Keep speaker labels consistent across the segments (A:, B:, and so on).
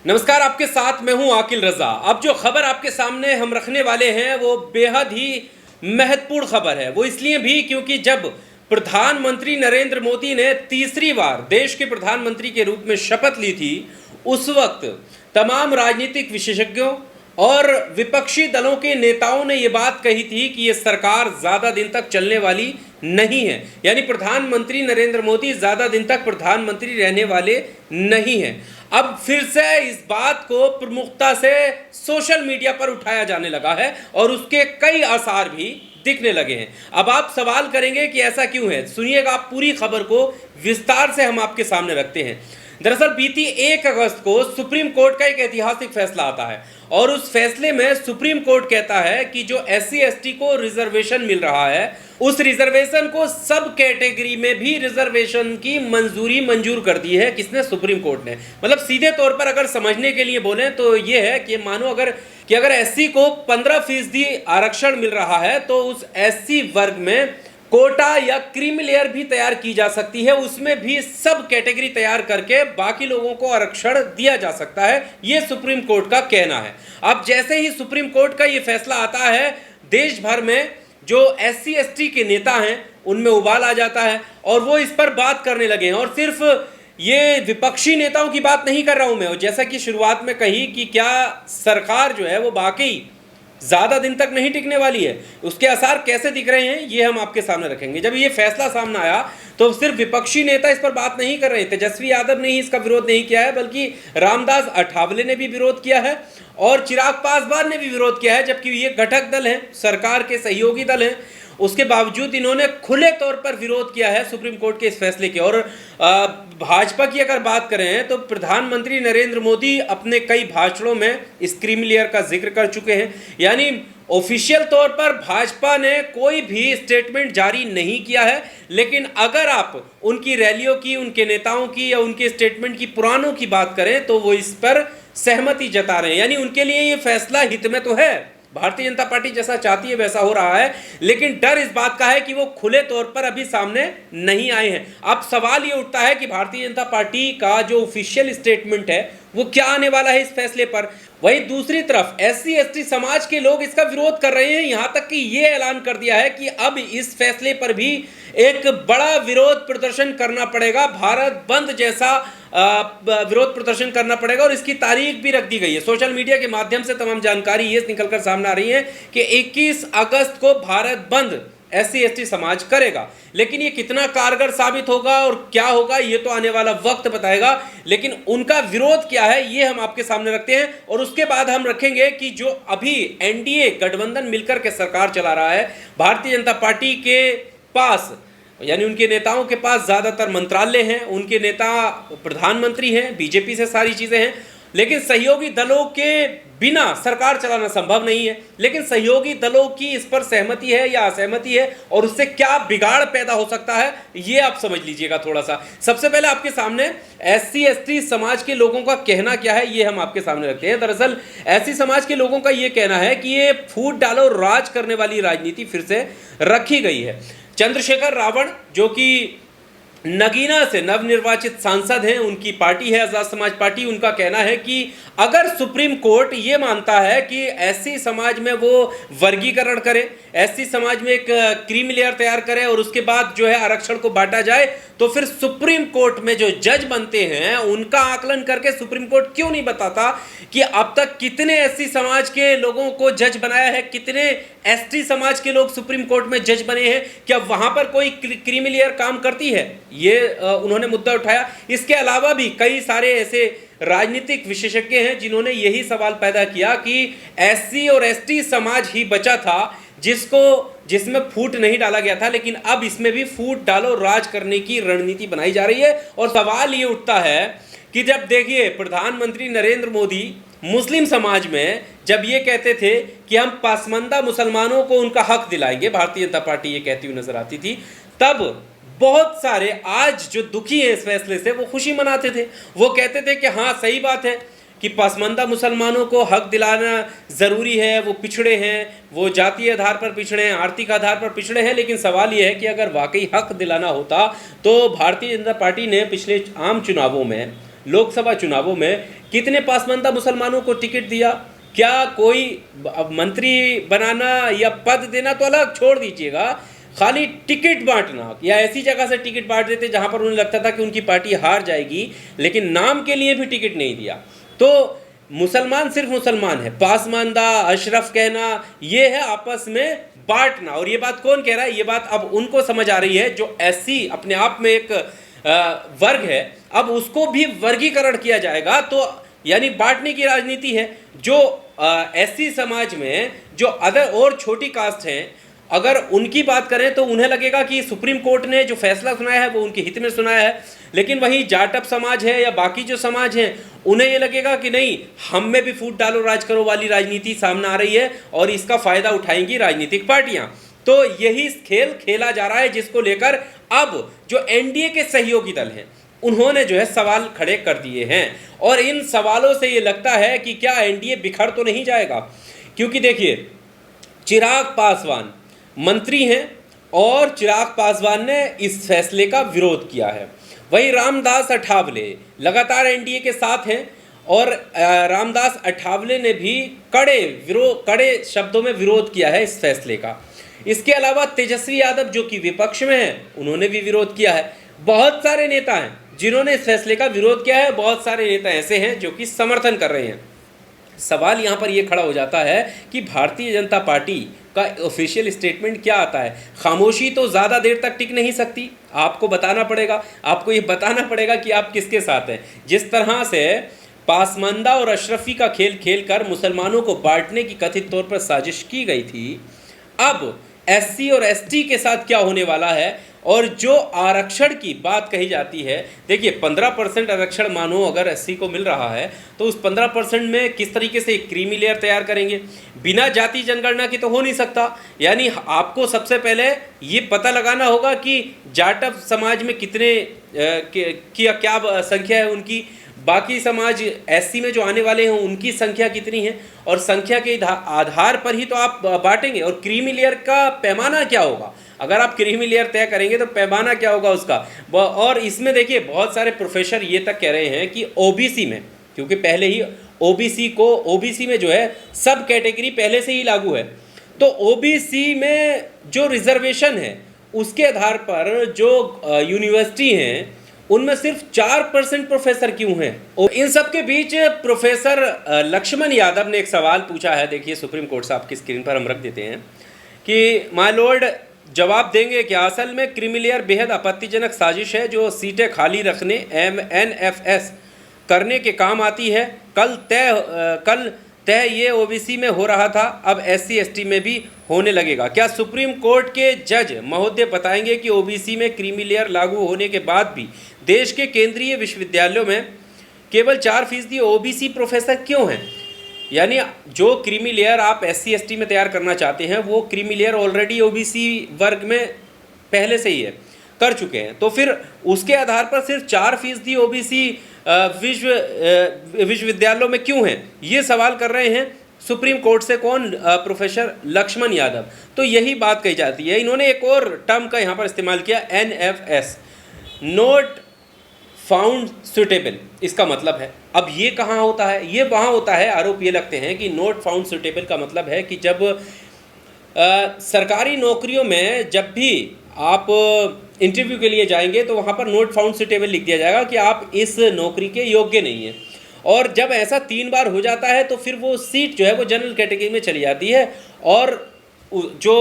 A: नमस्कार, आपके साथ मैं हूं आकिल रजा। अब जो खबर आपके सामने हम रखने वाले हैं वो बेहद ही महत्वपूर्ण खबर है। वो इसलिए भी क्योंकि जब प्रधानमंत्री नरेंद्र मोदी ने तीसरी बार देश के प्रधानमंत्री के रूप में शपथ ली थी, उस वक्त तमाम राजनीतिक विशेषज्ञों और विपक्षी दलों के नेताओं ने ये बात कही थी कि ये सरकार ज़्यादा दिन तक चलने वाली नहीं है, यानी प्रधानमंत्री नरेंद्र मोदी ज़्यादा दिन तक प्रधानमंत्री रहने वाले नहीं हैं। अब फिर से इस बात को प्रमुखता से सोशल मीडिया पर उठाया जाने लगा है और उसके कई आसार भी दिखने लगे हैं। अब आप सवाल करेंगे कि ऐसा क्यों है, सुनिएगा, आप पूरी खबर को विस्तार से हम आपके सामने रखते हैं। दरअसल बीती 1 अगस्त को सुप्रीम कोर्ट का एक ऐतिहासिक फैसला आता है और उस फैसले में सुप्रीम कोर्ट कहता है कि जो SC/ST को रिजर्वेशन मिल रहा है, उस रिजर्वेशन को सब कैटेगरी में भी रिजर्वेशन की मंजूरी मंजूर कर दी है। किसने? सुप्रीम कोर्ट ने। मतलब सीधे तौर पर अगर समझने के लिए बोले तो ये है कि मानो अगर SC को 15% आरक्षण मिल रहा है तो उस SC वर्ग में कोटा या क्रीमी लेयर भी तैयार की जा सकती है, उसमें भी सब कैटेगरी तैयार करके बाकी लोगों को आरक्षण दिया जा सकता है। यह सुप्रीम कोर्ट का कहना है। अब जैसे ही सुप्रीम कोर्ट का यह फैसला आता है, देश भर में जो SC/ST के नेता हैं उनमें उबाल आ जाता है और वो इस पर बात करने लगे हैं। और सिर्फ ये विपक्षी नेताओं की बात नहीं कर रहा हूं मैं, और जैसा कि शुरुआत में कही कि क्या सरकार जो है वो वाकई ज़्यादा दिन तक नहीं टिकने वाली है, उसके आसार कैसे दिख रहे हैं ये हम आपके सामने रखेंगे। जब ये फैसला सामने आया तो सिर्फ विपक्षी नेता इस पर बात नहीं कर रहे। तेजस्वी यादव ने ही इसका विरोध नहीं किया है, बल्कि रामदास अठावले ने भी विरोध किया है और चिराग पासवान ने भी विरोध किया है, जबकि ये घटक दल हैं, सरकार के सहयोगी दल हैं। उसके बावजूद इन्होंने खुले तौर पर विरोध किया है सुप्रीम कोर्ट के इस फैसले के। और भाजपा की अगर बात करें तो प्रधानमंत्री नरेंद्र मोदी अपने कई भाषणों में इस क्रीमी लेयर का जिक्र कर चुके हैं, यानी ऑफिशियल तौर पर भाजपा ने कोई भी स्टेटमेंट जारी नहीं किया है। लेकिन अगर आप उनकी रैलियों की, उनके नेताओं की या उनके स्टेटमेंट की पुरानों की बात करें तो वो इस पर सहमति जता रहे हैं, यानी उनके लिए ये फैसला हित में तो है। भारतीय जनता पार्टी जैसा चाहती है वैसा हो रहा है, लेकिन डर इस बात का है कि वो खुले तौर पर अभी सामने नहीं आए हैं। अब सवाल ये उठता है कि भारतीय जनता पार्टी का जो ऑफिशियल स्टेटमेंट है वो क्या आने वाला है इस फैसले पर। वहीं दूसरी तरफ SC/ST समाज के लोग इसका विरोध कर रहे हैं, यहां तक कि ये ऐलान कर दिया है कि अब इस फैसले पर भी एक बड़ा विरोध प्रदर्शन करना पड़ेगा, भारत बंद जैसा विरोध प्रदर्शन करना पड़ेगा और इसकी तारीख भी रख दी गई है। सोशल मीडिया के माध्यम से तमाम जानकारी ये निकलकर सामने आ रही है कि 21 अगस्त को भारत बंद SC/ST समाज करेगा। लेकिन ये कितना कारगर साबित होगा और क्या होगा ये तो आने वाला वक्त बताएगा, लेकिन उनका विरोध क्या है ये हम आपके सामने रखते हैं। और उसके बाद हम रखेंगे कि जो अभी NDA गठबंधन मिलकर के सरकार चला रहा है, भारतीय जनता पार्टी के पास यानी उनके नेताओं के पास ज़्यादातर मंत्रालय हैं, उनके नेता प्रधानमंत्री हैं, बीजेपी से सारी चीज़ें हैं, लेकिन सहयोगी दलों के बिना सरकार चलाना संभव नहीं है। लेकिन सहयोगी दलों की इस पर सहमति है या असहमति है और उससे क्या बिगाड़ पैदा हो सकता है ये आप समझ लीजिएगा थोड़ा सा। सबसे पहले आपके सामने SC/ST समाज के लोगों का कहना क्या है ये हम आपके सामने रखते हैं। दरअसल SC समाज के लोगों का ये कहना है कि ये फूट डालो राज करने वाली राजनीति फिर से रखी गई है। चंद्रशेखर रावण जो कि नगीना से नवनिर्वाचित सांसद हैं, उनकी पार्टी है आज़ाद समाज पार्टी, उनका कहना है कि अगर सुप्रीम कोर्ट ये मानता है कि SC समाज में वो वर्गीकरण करे, SC समाज में एक क्रीमी लेयर तैयार करे और उसके बाद जो है आरक्षण को बांटा जाए, तो फिर सुप्रीम कोर्ट में जो जज बनते हैं उनका आकलन करके सुप्रीम कोर्ट क्यों नहीं बताता कि अब तक कितने SC समाज के लोगों को जज बनाया है, कितने ST समाज के लोग सुप्रीम कोर्ट में जज बने हैं, क्या वहां पर कोई क्रीमी लेयर काम करती है, ये उन्होंने मुद्दा उठाया। इसके अलावा भी कई सारे ऐसे राजनीतिक विशेषज्ञ हैं जिन्होंने यही सवाल पैदा किया कि SC और ST समाज ही बचा था जिसमें फूट नहीं डाला गया था, लेकिन अब इसमें भी फूट डालो राज करने की रणनीति बनाई जा रही है। और सवाल ये उठता है कि जब देखिए प्रधानमंत्री नरेंद्र मोदी मुस्लिम समाज में जब ये कहते थे कि हम पसमानदा मुसलमानों को उनका हक दिलाएंगे, भारतीय जनता पार्टी ये कहती हुई नजर आती थी, तब बहुत सारे आज जो दुखी हैं इस फैसले से वो खुशी मनाते थे। वो कहते थे कि हाँ सही बात है कि पसमानदा मुसलमानों को हक दिलाना ज़रूरी है, वो पिछड़े हैं, वो जातीय आधार पर पिछड़े हैं, आर्थिक आधार पर पिछड़े हैं। लेकिन सवाल ये है कि अगर वाकई हक दिलाना होता तो भारतीय जनता पार्टी ने पिछले आम चुनावों में लोकसभा चुनावों में कितने पासमानदा मुसलमानों को टिकट दिया? क्या कोई अब मंत्री बनाना या पद देना तो अलग छोड़ दीजिएगा, खाली टिकट बांटना, या ऐसी जगह से टिकट बांट देते जहां पर उन्हें लगता था कि उनकी पार्टी हार जाएगी, लेकिन नाम के लिए भी टिकट नहीं दिया। तो मुसलमान सिर्फ मुसलमान है, पासमानदा अशरफ कहना ये है आपस में बांटना। और ये बात कौन कह रहा है? ये बात अब उनको समझ आ रही है जो एससी अपने आप में एक वर्ग है, अब उसको भी वर्गीकरण किया जाएगा, तो यानी बांटने की राजनीति है। जो एससी समाज में जो अदर और छोटी कास्ट हैं, अगर उनकी बात करें तो उन्हें लगेगा कि सुप्रीम कोर्ट ने जो फैसला सुनाया है वो उनके हित में सुनाया है, लेकिन वहीं जाटप समाज है या बाकी जो समाज हैं उन्हें ये लगेगा कि नहीं, हम में भी फूट डालो राज करो वाली राजनीति सामने आ रही है और इसका फायदा उठाएंगी राजनीतिक पार्टियां। तो यही खेल खेला जा रहा है, जिसको लेकर अब जो एनडीए के सहयोगी दल हैं उन्होंने जो है सवाल खड़े कर दिए हैं। और इन सवालों से ये लगता है कि क्या एनडीए बिखर तो नहीं जाएगा, क्योंकि देखिए चिराग पासवान मंत्री हैं और चिराग पासवान ने इस फैसले का विरोध किया है। वहीं रामदास अठावले लगातार एनडीए के साथ हैं और रामदास अठावले ने भी कड़े शब्दों में विरोध किया है इस फैसले का। इसके अलावा तेजस्वी यादव जो कि विपक्ष में हैं उन्होंने भी विरोध किया है। बहुत सारे नेता हैं जिन्होंने इस फैसले का विरोध किया है, बहुत सारे नेता ऐसे हैं जो कि समर्थन कर रहे हैं। सवाल यहाँ पर यह खड़ा हो जाता है कि भारतीय जनता पार्टी का ऑफिशियल स्टेटमेंट क्या आता है? खामोशी तो ज़्यादा देर तक टिक नहीं सकती, आपको बताना पड़ेगा, आपको ये बताना पड़ेगा कि आप किसके साथ हैं। जिस तरह से पासमानदा और अशरफी का खेल खेलकर मुसलमानों को बांटने की कथित तौर पर साजिश की गई थी, अब एससी और एसटी के साथ क्या होने वाला है? और जो आरक्षण की बात कही जाती है, देखिए 15% आरक्षण मानो अगर एससी को मिल रहा है तो उस 15% में किस तरीके से एक क्रीमी लेयर तैयार करेंगे? बिना जाति जनगणना की तो हो नहीं सकता। यानी आपको सबसे पहले ये पता लगाना होगा कि जाटव समाज में कितने क्या संख्या है उनकी, बाकी समाज एससी में जो आने वाले हैं उनकी संख्या कितनी है, और संख्या के आधार पर ही तो आप बांटेंगे। और क्रीमी लेयर का पैमाना क्या होगा? अगर आप क्रीमी लेयर तय करेंगे तो पैमाना क्या होगा उसका? और इसमें देखिए बहुत सारे प्रोफेसर ये तक कह रहे हैं कि ओबीसी में, क्योंकि पहले ही ओबीसी में जो है सब कैटेगरी पहले से ही लागू है, तो ओबीसी में जो रिजर्वेशन है उसके आधार पर जो यूनिवर्सिटी हैं उनमें सिर्फ 4% प्रोफेसर क्यों हैं? और इन सब के बीच प्रोफेसर लक्ष्मण यादव ने एक सवाल पूछा है। देखिए सुप्रीम कोर्ट साहब की स्क्रीन पर हम रख देते हैं कि माय लॉर्ड जवाब देंगे कि असल में क्रीमी लेयर बेहद आपत्तिजनक साजिश है जो सीटें खाली रखने एनएफएस करने के काम आती है। कल तय ये ओबीसी में हो रहा था, अब एससी एसटी में भी होने लगेगा। क्या सुप्रीम कोर्ट के जज महोदय बताएंगे कि ओबीसी में क्रीमी लेयर लागू होने के बाद भी देश के केंद्रीय विश्वविद्यालयों में केवल 4% ओबीसी प्रोफेसर क्यों हैं? यानी जो क्रीमी लेयर आप एससी एसटी में तैयार करना चाहते हैं वो क्रीमी लेयर ऑलरेडी ओबीसी वर्ग में पहले से ही है, कर चुके हैं, तो फिर उसके आधार पर सिर्फ 4% ओबीसी विश्वविद्यालयों में क्यों हैं? ये सवाल कर रहे हैं सुप्रीम कोर्ट से कौन? प्रोफेसर लक्ष्मण यादव। तो यही बात कही जाती है। इन्होंने एक और टर्म का यहाँ पर इस्तेमाल किया, एनएफएस, नोट फाउंड सुटेबल। इसका मतलब है, अब ये कहाँ होता है? ये वहाँ होता है, आरोप ये लगते हैं कि नोट फाउंड सुटेबल का मतलब है कि जब सरकारी नौकरियों में जब भी आप इंटरव्यू के लिए जाएंगे तो वहाँ पर नोट फाउंड सुटेबल लिख दिया जाएगा कि आप इस नौकरी के योग्य नहीं हैं। और जब ऐसा 3 बार हो जाता है तो फिर वो सीट जो है वो जनरल कैटेगरी में चली जाती है और जो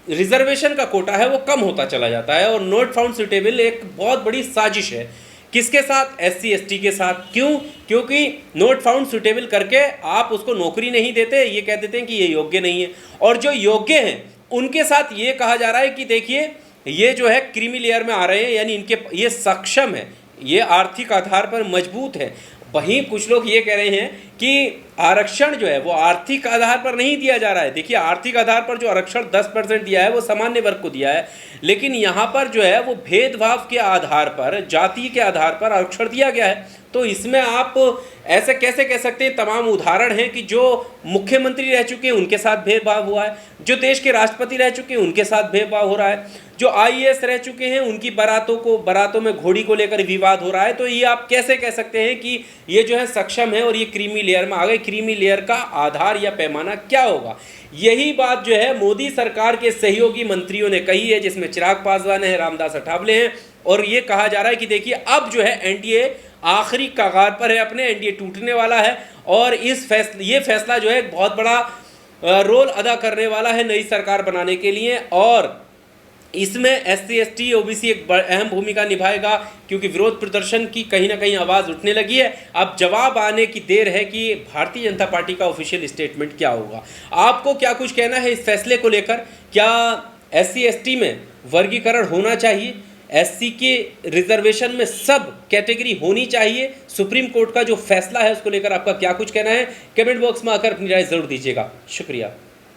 A: रिजर्वेशन का कोटा है वो कम होता चला जाता है। और नोट फाउंड सुटेबल एक बहुत बड़ी साजिश है। किसके साथ? एससी एसटी के साथ। क्यों? क्योंकि नोट फाउंड सुटेबल करके आप उसको नौकरी नहीं देते, ये कह देते हैं कि ये योग्य नहीं है। और जो योग्य हैं उनके साथ ये कहा जा रहा है कि देखिए ये जो है क्रीमी लेयर में आ रहे हैं, यानी इनके ये सक्षम है, ये आर्थिक आधार पर मजबूत है। वहीं कुछ लोग ये कह रहे हैं कि आरक्षण जो है वो आर्थिक आधार पर नहीं दिया जा रहा है। देखिए आर्थिक आधार पर जो आरक्षण 10% दिया है वो सामान्य वर्ग को दिया है, लेकिन यहाँ पर जो है वो भेदभाव के आधार पर, जाति के आधार पर आरक्षण दिया गया है। तो इसमें आप ऐसे कैसे कह सकते हैं, तमाम उदाहरण हैं कि जो मुख्यमंत्री रह चुके हैं उनके साथ भेदभाव हुआ है, जो देश के राष्ट्रपति रह चुके हैं उनके साथ भेदभाव हो रहा है, जो आईएएस रह चुके हैं उनकी बारातों में घोड़ी को लेकर विवाद हो रहा है। तो ये आप कैसे कह सकते हैं कि ये जो है सक्षम है और ये क्रीमी लेयर में आ गए? क्रीमी लेयर का आधार या पैमाना क्या होगा? यही बात जो है मोदी सरकार के सहयोगी मंत्रियों ने कही है, जिसमें चिराग पासवान है, रामदास अठावले हैं, और ये कहा जा रहा है कि देखिए अब जो है एनडीए आखिरी कगार पर है, अपने एनडीए टूटने वाला है और ये फैसला जो है बहुत बड़ा रोल अदा करने वाला है नई सरकार बनाने के लिए, और इसमें एससी एसटी ओबीसी एक अहम भूमिका निभाएगा, क्योंकि विरोध प्रदर्शन की कहीं ना कहीं आवाज़ उठने लगी है। अब जवाब आने की देर है कि भारतीय जनता पार्टी का ऑफिशियल स्टेटमेंट क्या होगा। आपको क्या कुछ कहना है इस फैसले को लेकर? क्या एससी एसटी में वर्गीकरण होना चाहिए? एससी के रिजर्वेशन में सब कैटेगरी होनी चाहिए? सुप्रीम कोर्ट का जो फैसला है उसको लेकर आपका क्या कुछ कहना है? कमेंट बॉक्स में आकर अपनी राय जरूर दीजिएगा। शुक्रिया।